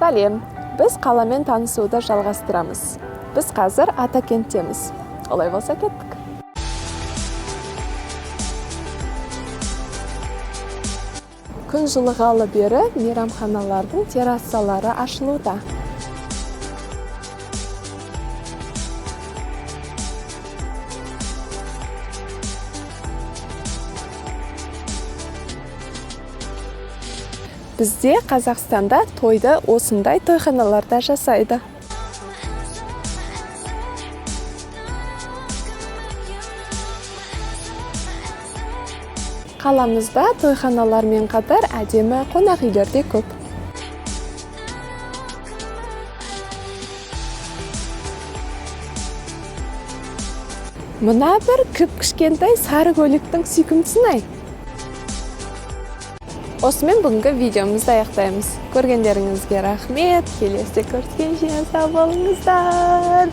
Сәлем, біз қаламен танысуды жалғастырамыз. Біз қазір Атакенттеміз. Олай болса кеттік. Күн жылығалы бері мейрамханалардың террасалары ашылуда. Бізде Қазақстанда тойды осындай тойханаларда жасайды. Қаламызда тойханалармен қатар әдемі қонақ үйлер де көп. Мына бір кішкентай сары көліктің сүйкімдісін ай. Осымен бүгінгі видеомызды аяқтаймыз. Көргендеріңізге рахмет. Келесі көріскенше сау болыңыздар.